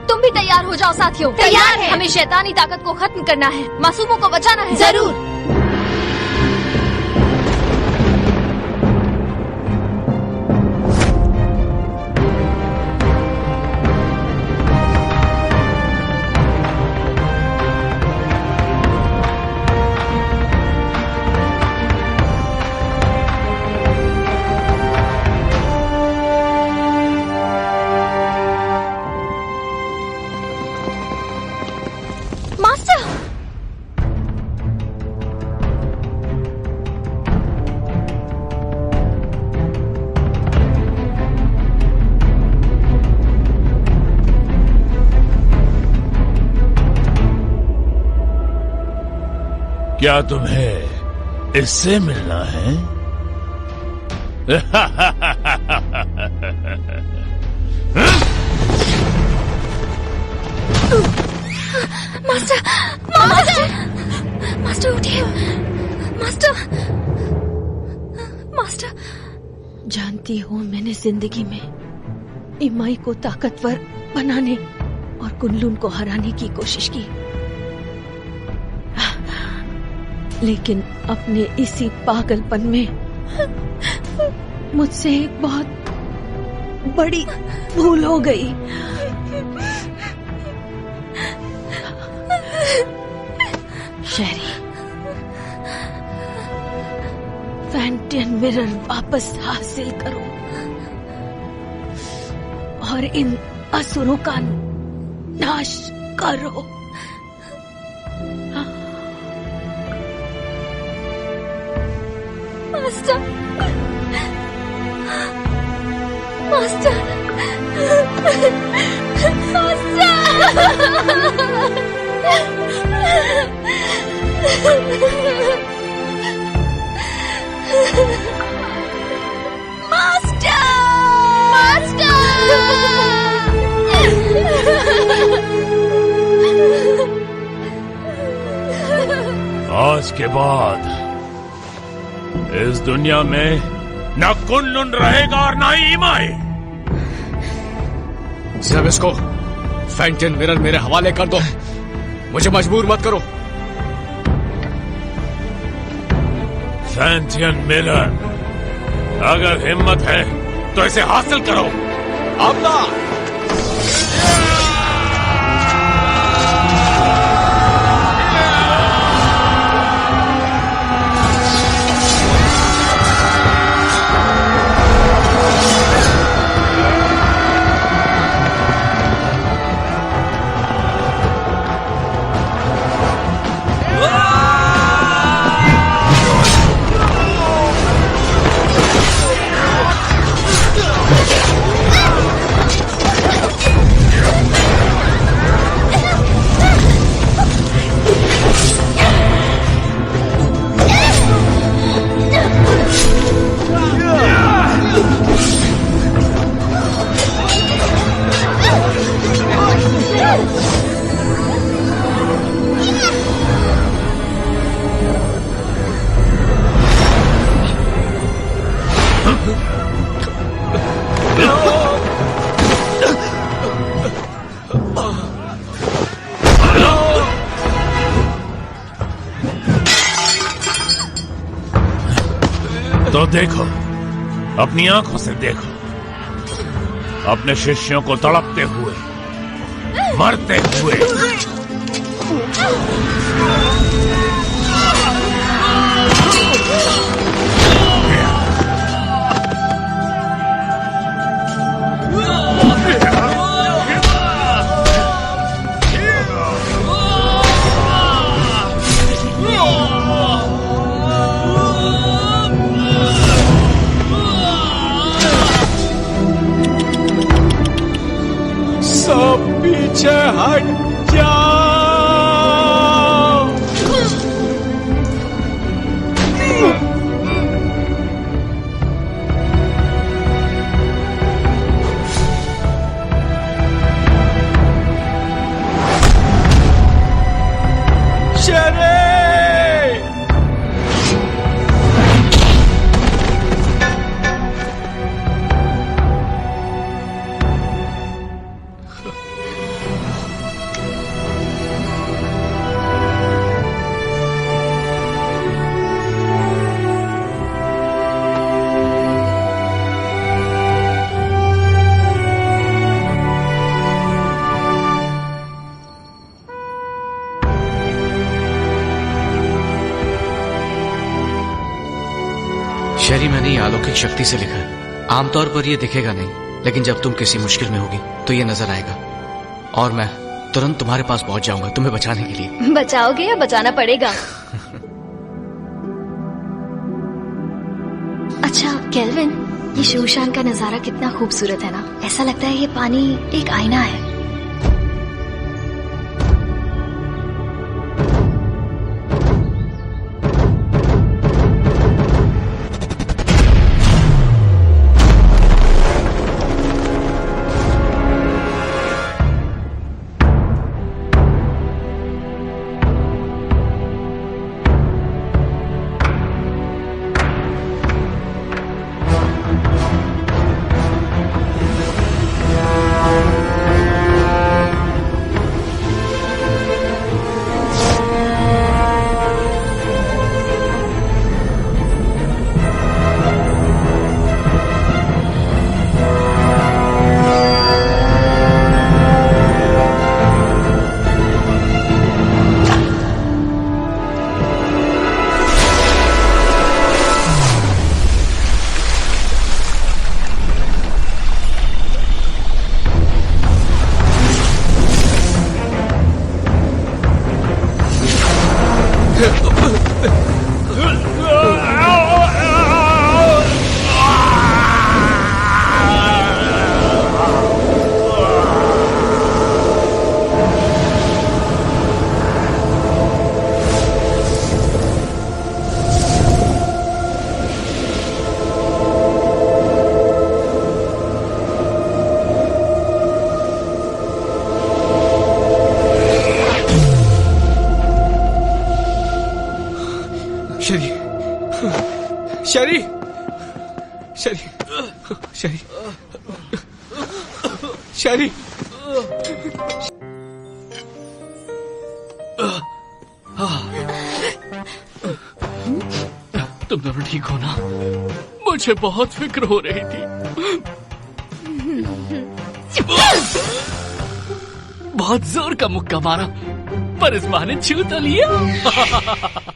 तुम भी तैयार हो जाओ साथियों। तैयार है। हमें शैतानी ताकत को खत्म करना है, मासूमों को बचाना है। जरूर। क्या तुम्हें इससे मिलना है? मास्टर, मास्टर, मास्टर उठिए, मास्टर, मास्टर। जानती हो, मैंने जिंदगी में इमाई को ताकतवर बनाने और कुनलुन को हराने की कोशिश की, लेकिन अपने इसी पागलपन में मुझसे एक बहुत बड़ी भूल हो गई। शेरी, फैंटियन मिरर वापस हासिल करो और इन असुरों का नाश करो। मास्टर, मास्टर, आज के बाद इस दुनिया में न कुनलुन रहेगा और न ही इमाई। सब इसको फैंटियन मिरर मेरे हवाले कर दो, मुझे मजबूर मत करो। फैंटियन मिरर, अगर हिम्मत है तो इसे हासिल करो। आमना! तो देखो, अपनी आंखों से देखो, अपने शिष्यों को तड़पते हुए, मरते हुए। सब पीछे हट जाओ। शेरे! शेरी, मैंने ये अलौकिक शक्ति से लिखा है। आमतौर पर ये दिखेगा नहीं, लेकिन जब तुम किसी मुश्किल में होगी तो ये नजर आएगा और मैं तुरंत तुम्हारे पास पहुंच जाऊंगा तुम्हें बचाने के लिए। बचाओगे या बचाना पड़ेगा? अच्छा केल्विन, ये शूशान का नजारा कितना खूबसूरत है ना। ऐसा लगता है ये पानी एक आईना है। शरी शरी शरी शरी तुम दोनों ठीक हो ना? मुझे बहुत फिक्र हो रही थी। बहुत जोर का मुक्का मारा, पर इस बहाने छू तो लिया।